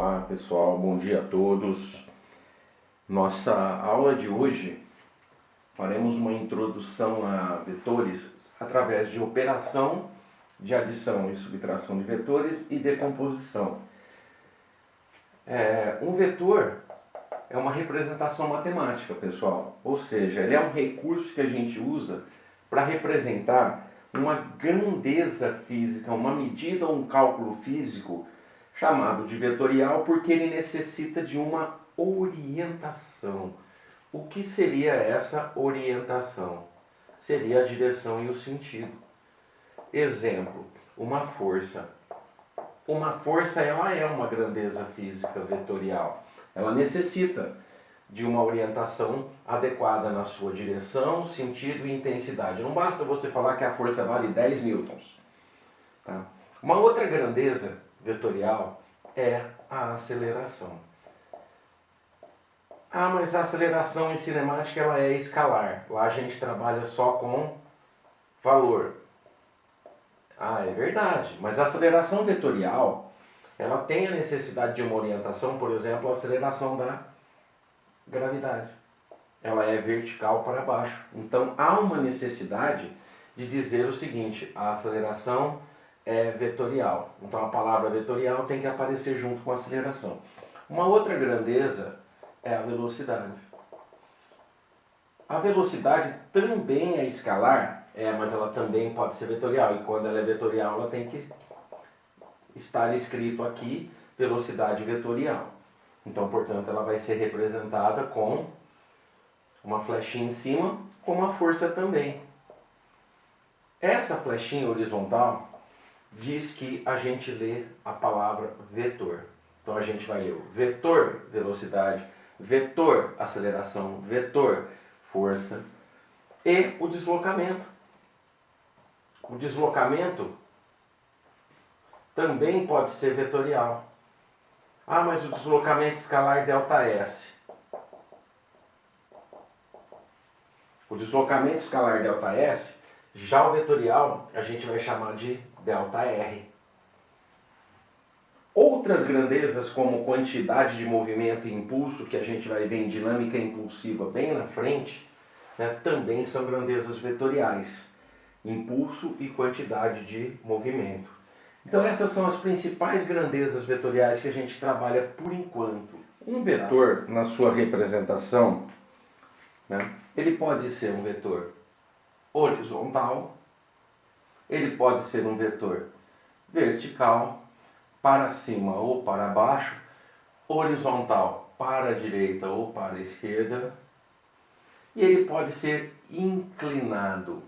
Olá pessoal, bom dia a todos. Nossa aula de hoje faremos uma introdução a vetores através de operação de adição e subtração de vetores e decomposição. Um vetor é uma representação matemática, pessoal, ou seja, ele é um recurso que a gente usa para representar uma grandeza física, uma medida ou um cálculo físico chamado de vetorial, porque ele necessita de uma orientação. O que seria essa orientação? Seria a direção e o sentido. Exemplo, uma força. Uma força, ela é uma grandeza física vetorial. Ela necessita de uma orientação adequada na sua direção, sentido e intensidade. Não basta você falar que a força vale 10 newtons. Tá? Uma outra grandeza vetorial é a aceleração. Ah, mas a aceleração em cinemática ela é escalar. Lá a gente trabalha só com valor. Ah, é verdade. Mas a aceleração vetorial, ela tem a necessidade de uma orientação, por exemplo, a aceleração da gravidade. Ela é vertical para baixo. Então há uma necessidade de dizer o seguinte: a aceleração é vetorial. Então a palavra vetorial tem que aparecer junto com a aceleração. Uma outra grandeza é a velocidade. A velocidade também é escalar, mas ela também pode ser vetorial. E quando ela é vetorial, ela tem que estar escrito aqui velocidade vetorial. Então, portanto, ela vai ser representada com uma flechinha em cima, com uma força também. Essa flechinha horizontal diz que a gente lê a palavra vetor. Então a gente vai ler o vetor velocidade, vetor aceleração, vetor força e o deslocamento. O deslocamento também pode ser vetorial. Ah, mas o deslocamento escalar ΔS. O deslocamento escalar ΔS, já o vetorial, a gente vai chamar de ΔR. Outras grandezas, como quantidade de movimento e impulso, que a gente vai ver em dinâmica impulsiva bem na frente, também são grandezas vetoriais. Impulso e quantidade de movimento. Então essas são as principais grandezas vetoriais que a gente trabalha por enquanto. Um vetor, na sua representação, ele pode ser um vetor horizontal, ele pode ser um vetor vertical, para cima ou para baixo, horizontal para a direita ou para a esquerda, e ele pode ser inclinado.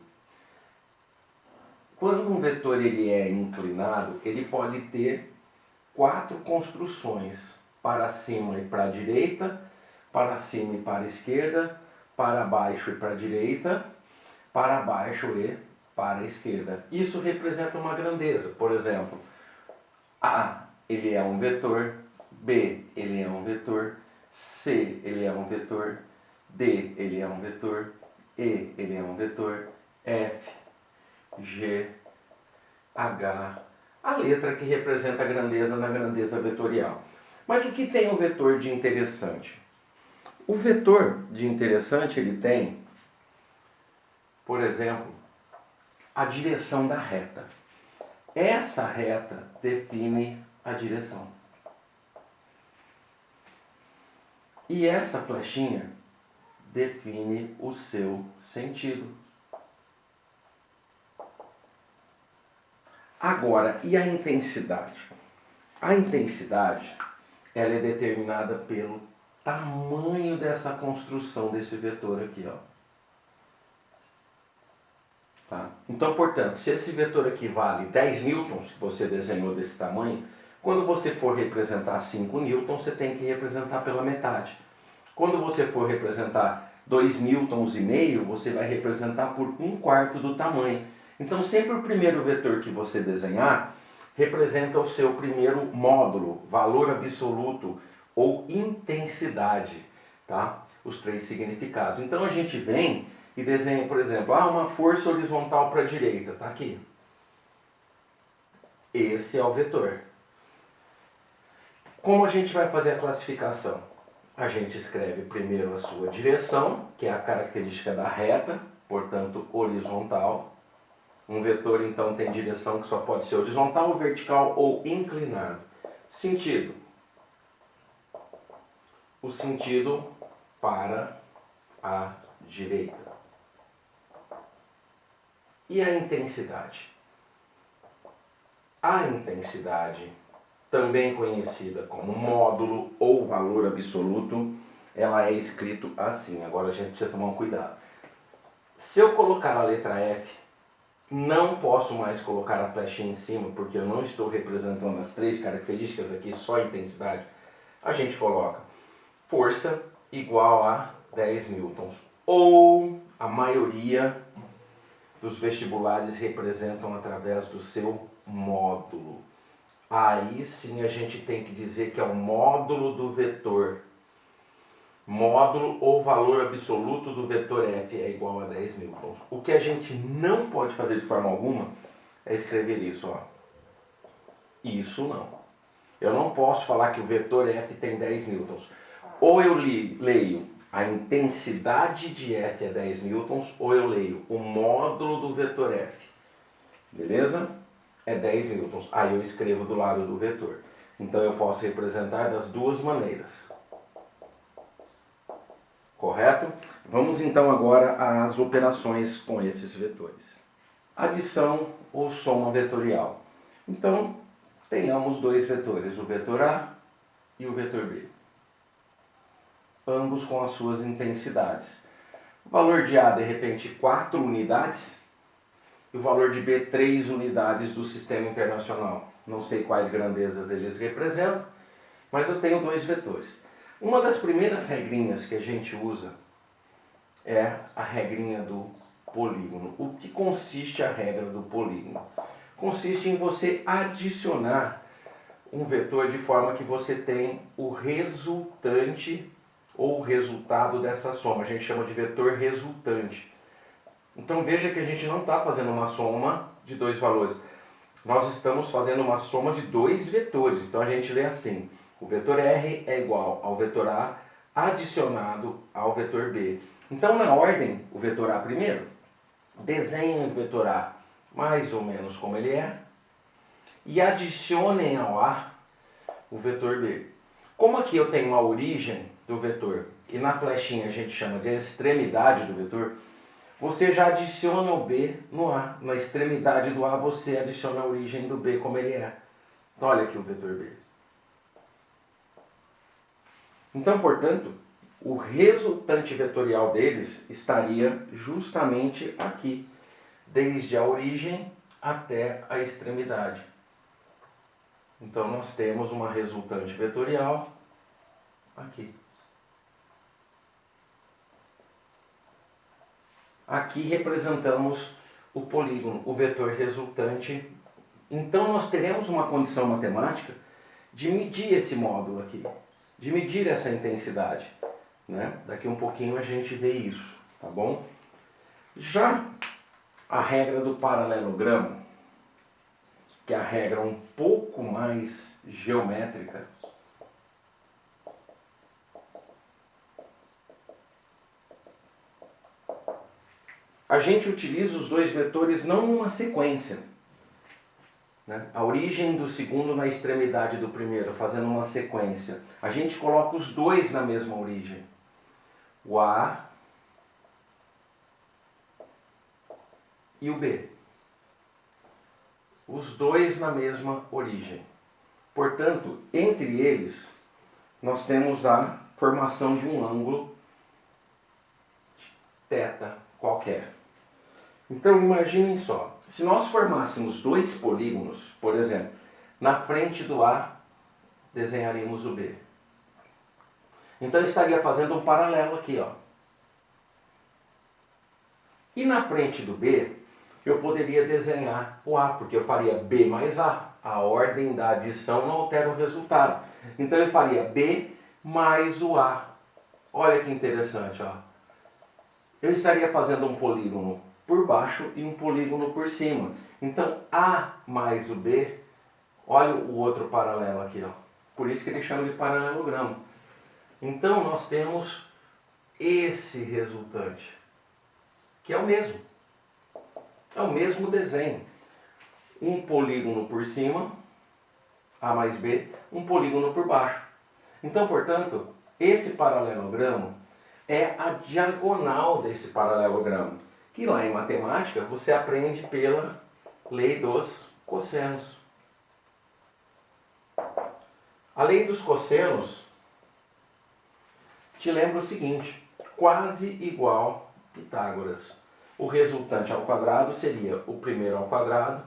Quando um vetor ele é inclinado, ele pode ter 4 construções: para cima e para a direita, para cima e para a esquerda, para baixo e para a direita, para baixo e para a esquerda. Isso representa uma grandeza. Por exemplo, A, ele é um vetor, B, ele é um vetor, C, ele é um vetor, D, ele é um vetor, E, ele é um vetor, F, G, H, a letra que representa a grandeza na grandeza vetorial. Mas o que tem um vetor de interessante? O vetor de interessante, ele tem, por exemplo, a direção da reta. Essa reta define a direção. E essa flechinha define o seu sentido. Agora, e a intensidade? A intensidade, ela é determinada pelo tamanho dessa construção desse vetor aqui, ó. Tá? Então, portanto, se esse vetor aqui vale 10 newtons, que você desenhou desse tamanho, quando você for representar 5 newtons, você tem que representar pela metade. Quando você for representar 2 newtons e meio, você vai representar por 1/4 do tamanho. Então, sempre o primeiro vetor que você desenhar representa o seu primeiro módulo, valor absoluto ou intensidade, tá? Os 3 significados. Então, a gente vem e desenha, por exemplo, uma força horizontal para a direita, tá aqui. Esse é o vetor. Como a gente vai fazer a classificação? A gente escreve primeiro a sua direção, que é a característica da reta, portanto horizontal. Um vetor então tem direção que só pode ser horizontal, vertical ou inclinado. Sentido. O sentido para a direita. E a intensidade? A intensidade, também conhecida como módulo ou valor absoluto, ela é escrito assim. Agora a gente precisa tomar um cuidado. Se eu colocar a letra F, não posso mais colocar a flechinha em cima, porque eu não estou representando as três características aqui, só a intensidade. A gente coloca força igual a 10 newtons. Ou a maioria dos vestibulares representam através do seu módulo. Aí sim a gente tem que dizer que é o módulo do vetor. Módulo ou valor absoluto do vetor F é igual a 10 newtons. O que a gente não pode fazer de forma alguma é escrever isso, ó. Isso não. Eu não posso falar que o vetor F tem 10 newtons. Ou eu leio a intensidade de F é 10 newtons, ou eu leio o módulo do vetor F. Beleza? É 10 newtons. Aí eu escrevo do lado do vetor. Então eu posso representar das duas maneiras. Correto? Vamos então agora às operações com esses vetores. Adição ou soma vetorial. Então, tenhamos dois vetores, o vetor A e o vetor B. Ambos com as suas intensidades. O valor de A, de repente, 4 unidades. E o valor de B, 3 unidades do sistema internacional. Não sei quais grandezas eles representam, mas eu tenho dois vetores. Uma das primeiras regrinhas que a gente usa é a regrinha do polígono. O que consiste a regra do polígono? Consiste em você adicionar um vetor de forma que você tem o resultante ou o resultado dessa soma. A gente chama de vetor resultante. Então veja que a gente não está fazendo uma soma de dois valores. Nós estamos fazendo uma soma de dois vetores. Então a gente lê assim: o vetor R é igual ao vetor A adicionado ao vetor B. Então na ordem, o vetor A primeiro, desenhem o vetor A mais ou menos como ele é e adicionem ao A o vetor B. Como aqui eu tenho a origem do vetor e na flechinha a gente chama de extremidade do vetor, você já adiciona o B no A. Na extremidade do A você adiciona a origem do B como ele é. Então olha aqui o vetor B. Então, portanto, o resultante vetorial deles estaria justamente aqui, desde a origem até a extremidade. Então nós temos uma resultante vetorial aqui. Aqui representamos o polígono, o vetor resultante. Então nós teremos uma condição matemática de medir esse módulo aqui, de medir essa intensidade, né? Daqui um pouquinho a gente vê isso, tá bom? Já a regra do paralelogramo, que é a regra um pouco mais geométrica, a gente utiliza os dois vetores não numa sequência, né? A origem do segundo na extremidade do primeiro, fazendo uma sequência. A gente coloca os dois na mesma origem. O A e o B. Os dois na mesma origem. Portanto, entre eles, nós temos a formação de um ângulo θ qualquer. Então, imaginem só, se nós formássemos dois polígonos, por exemplo, na frente do A, desenharíamos o B. Então, eu estaria fazendo um paralelo aqui, ó. E na frente do B, eu poderia desenhar o A, porque eu faria B mais A. A ordem da adição não altera o resultado. Então, eu faria B mais o A. Olha que interessante, ó. Eu estaria fazendo um polígono por baixo e um polígono por cima. Então, A mais o B, olha o outro paralelo aqui, ó. Por isso que ele chama de paralelogramo. Então nós temos esse resultante, que é o mesmo. É o mesmo desenho. Um polígono por cima, A mais B, um polígono por baixo. Então, portanto, esse paralelogramo é a diagonal desse paralelogramo, que lá em matemática você aprende pela lei dos cossenos. A lei dos cossenos te lembra o seguinte: quase igual Pitágoras. O resultante ao quadrado seria o primeiro ao quadrado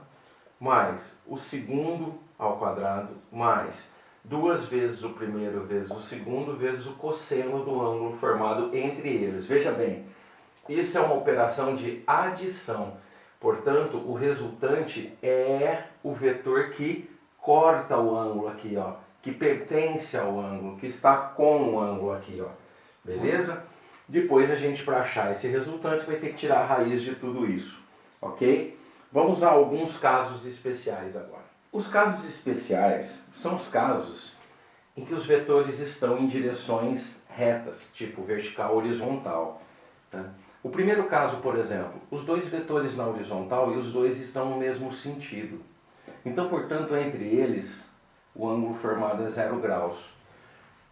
mais o segundo ao quadrado mais 2 vezes o primeiro vezes o segundo vezes o cosseno do ângulo formado entre eles. Veja bem, isso é uma operação de adição. Portanto, o resultante é o vetor que corta o ângulo aqui, ó, que pertence ao ângulo, que está com o ângulo aqui, ó. Beleza? Depois a gente, para achar esse resultante, vai ter que tirar a raiz de tudo isso, ok? Vamos a alguns casos especiais agora. Os casos especiais são os casos em que os vetores estão em direções retas, tipo vertical, horizontal. Tá? O primeiro caso, por exemplo, os dois vetores na horizontal e os dois estão no mesmo sentido. Então, portanto, entre eles, o ângulo formado é 0 graus.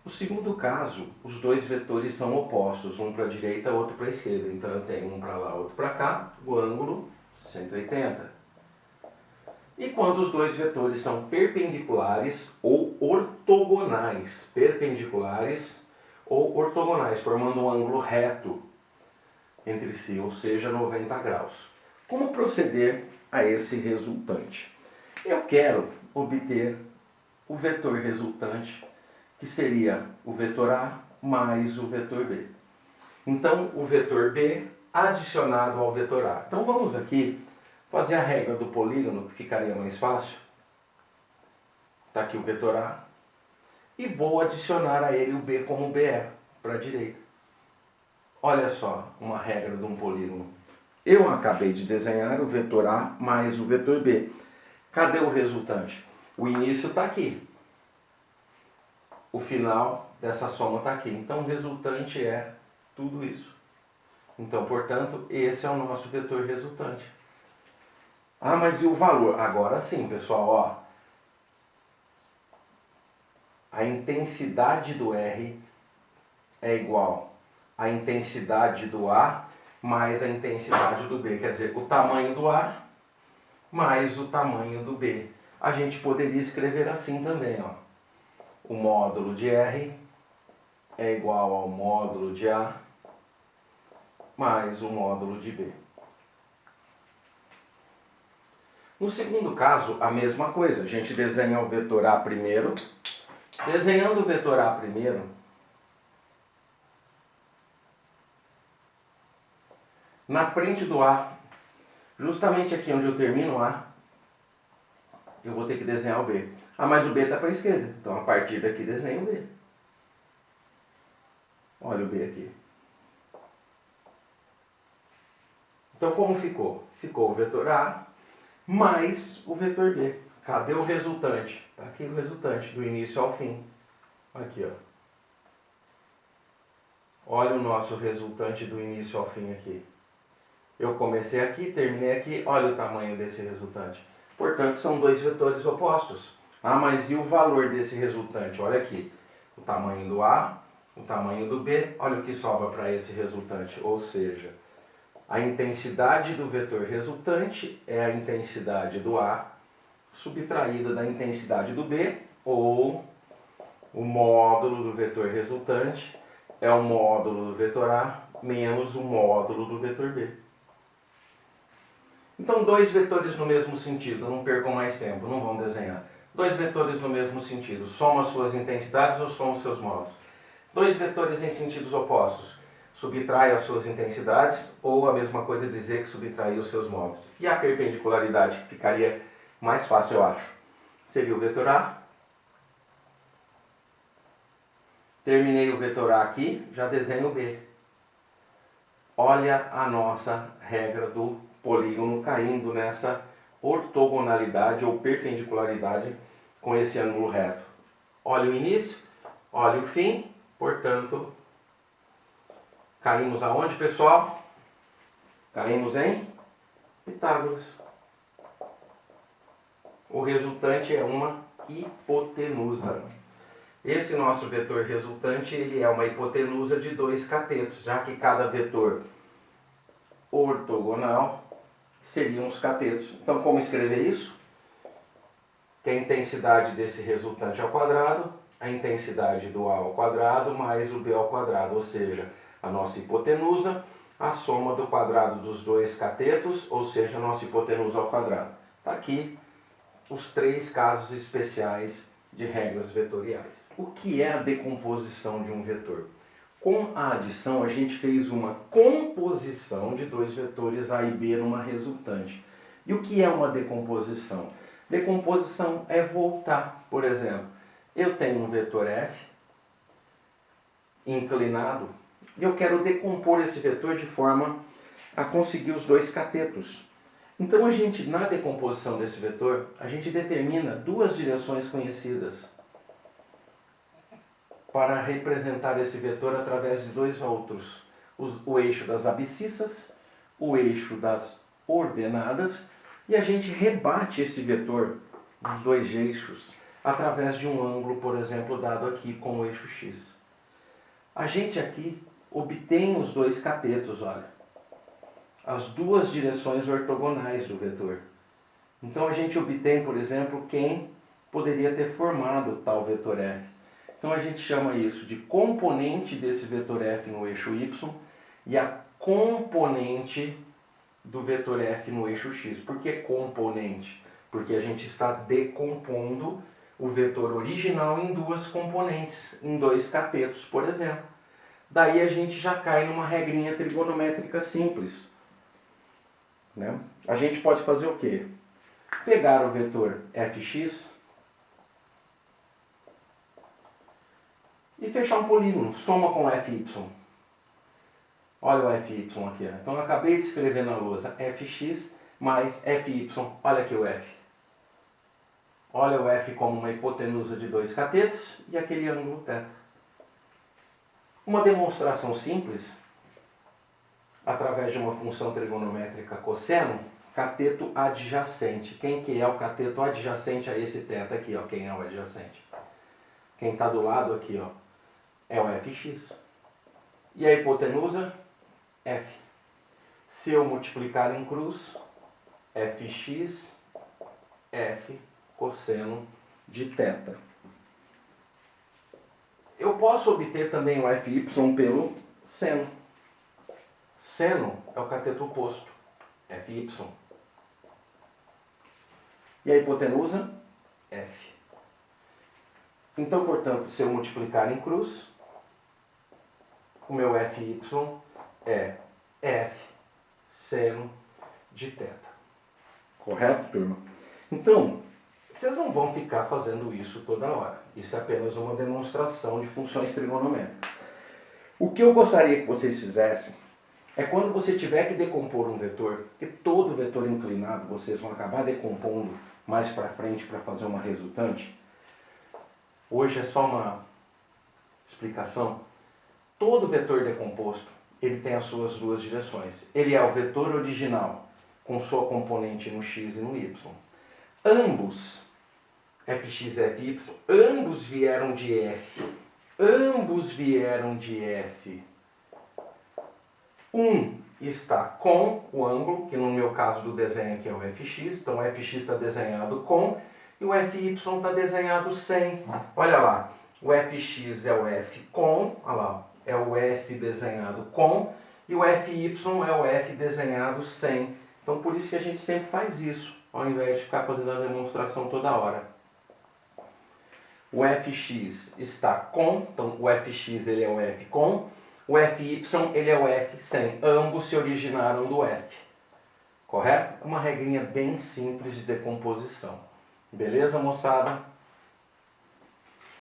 O segundo caso, os dois vetores são opostos, um para a direita, outro para a esquerda. Então eu tenho um para lá, outro para cá, o ângulo 180. E quando os dois vetores são perpendiculares ou ortogonais, formando um ângulo reto entre si, ou seja, 90 graus. Como proceder a esse resultante? Eu quero obter o vetor resultante, que seria o vetor A mais o vetor B. Então, o vetor B adicionado ao vetor A. Então, vamos aqui fazer a regra do polígono, que ficaria mais fácil. Está aqui o vetor A. E vou adicionar a ele o B como BE, para a direita. Olha só, uma regra de um polígono. Eu acabei de desenhar o vetor A mais o vetor B. Cadê o resultante? O início está aqui. O final dessa soma está aqui. Então, o resultante é tudo isso. Então, portanto, esse é o nosso vetor resultante. Ah, mas e o valor? Agora sim, pessoal, ó. A intensidade do R é igual à intensidade do A mais a intensidade do B. Quer dizer, o tamanho do A mais o tamanho do B. A gente poderia escrever assim também, ó. O módulo de R é igual ao módulo de A mais o módulo de B. No segundo caso, a mesma coisa. A gente desenha o vetor A primeiro. Desenhando o vetor A primeiro, na frente do A, justamente aqui onde eu termino o A, eu vou ter que desenhar o B. Ah, mas o B está para a esquerda. Então, a partir daqui, desenho o B. Olha o B aqui. Então, como ficou? Ficou o vetor A mais o vetor B. Cadê o resultante? Está aqui o resultante, do início ao fim. Aqui, ó. Olha o nosso resultante do início ao fim aqui. Eu comecei aqui, terminei aqui. Olha o tamanho desse resultante. Portanto, são dois vetores opostos. Ah, mas e o valor desse resultante? Olha aqui. O tamanho do A, o tamanho do B. Olha o que sobra para esse resultante. Ou seja, a intensidade do vetor resultante é a intensidade do A subtraída da intensidade do B, ou o módulo do vetor resultante é o módulo do vetor A menos o módulo do vetor B. Então, dois vetores no mesmo sentido, não percam mais tempo, não vão desenhar. Dois vetores no mesmo sentido, soma suas intensidades ou soma seus módulos. Dois vetores em sentidos opostos, subtrai as suas intensidades, ou a mesma coisa dizer que subtraiu os seus módulos. E a perpendicularidade, que ficaria mais fácil, eu acho, seria o vetor A. Terminei o vetor A aqui, já desenho o B. Olha a nossa regra do polígono caindo nessa ortogonalidade ou perpendicularidade com esse ângulo reto. olha o início, olha o fim, portanto, caímos aonde, pessoal? Caímos em Pitágoras. O resultante é uma hipotenusa. Esse nosso vetor resultante, ele é uma hipotenusa de dois catetos, já que cada vetor ortogonal seriam os catetos. Então, como escrever isso? Que a intensidade desse resultante ao quadrado, a intensidade do A ao quadrado mais o B ao quadrado, ou seja, a nossa hipotenusa, a soma do quadrado dos dois catetos, ou seja, a nossa hipotenusa ao quadrado. Está aqui os três casos especiais de regras vetoriais. O que é a decomposição de um vetor? Com a adição, a gente fez uma composição de dois vetores A e B numa resultante. E o que é uma decomposição? Decomposição é voltar. Por exemplo, eu tenho um vetor F inclinado e eu quero decompor esse vetor de forma a conseguir os dois catetos. Então, a gente, na decomposição desse vetor, a gente determina duas direções conhecidas para representar esse vetor através de dois outros. O eixo das abscissas, o eixo das ordenadas, e a gente rebate esse vetor dos dois eixos através de um ângulo, por exemplo, dado aqui com o eixo x. A gente aqui obtém os dois catetos, olha, as duas direções ortogonais do vetor. Então a gente obtém, por exemplo, quem poderia ter formado tal vetor f. Então a gente chama isso de componente desse vetor f no eixo y e a componente do vetor f no eixo x. Por que componente? Porque a gente está decompondo o vetor original em duas componentes, em dois catetos, por exemplo. Daí a gente já cai numa regrinha trigonométrica simples. Né? A gente pode fazer o quê? Pegar o vetor fx e fechar um polígono, soma com fy. Olha o fy aqui. Então eu acabei de escrever na lousa fx mais fy. Olha aqui o f. Olha o f como uma hipotenusa de dois catetos e aquele ângulo θ. Uma demonstração simples, através de uma função trigonométrica cosseno, cateto adjacente. Quem que é o cateto adjacente a esse θ aqui? Ó, quem é o adjacente? Quem está do lado aqui, ó, é o fx. E a hipotenusa? F. Se eu multiplicar em cruz, fx, f cosseno de θ. Eu posso obter também o fy pelo seno. Seno é o cateto oposto, fy. E a hipotenusa? F. Então, portanto, se eu multiplicar em cruz, o meu fy é f seno de θ. Correto, turma? Então, vocês não vão ficar fazendo isso toda hora. Isso é apenas uma demonstração de funções trigonométricas. O que eu gostaria que vocês fizessem é quando você tiver que decompor um vetor, que todo vetor inclinado vocês vão acabar decompondo mais para frente para fazer uma resultante. Hoje é só uma explicação. Todo vetor decomposto, ele tem as suas duas direções. Ele é o vetor original, com sua componente no x e no y. Ambos, fx e fy, ambos vieram de f. Ambos vieram de f. Um está com o ângulo, que no meu caso do desenho aqui é o fx, então o fx está desenhado com, e o fy está desenhado sem. Olha lá, o fx é o f com, olha lá, é o f desenhado com, e o fy é o f desenhado sem. Então por isso que a gente sempre faz isso, ao invés de ficar fazendo a demonstração toda hora. O fx está com, então o fx ele é o f com, o fy ele é o f sem. Ambos se originaram do f. Correto? Uma regrinha bem simples de decomposição. Beleza, moçada?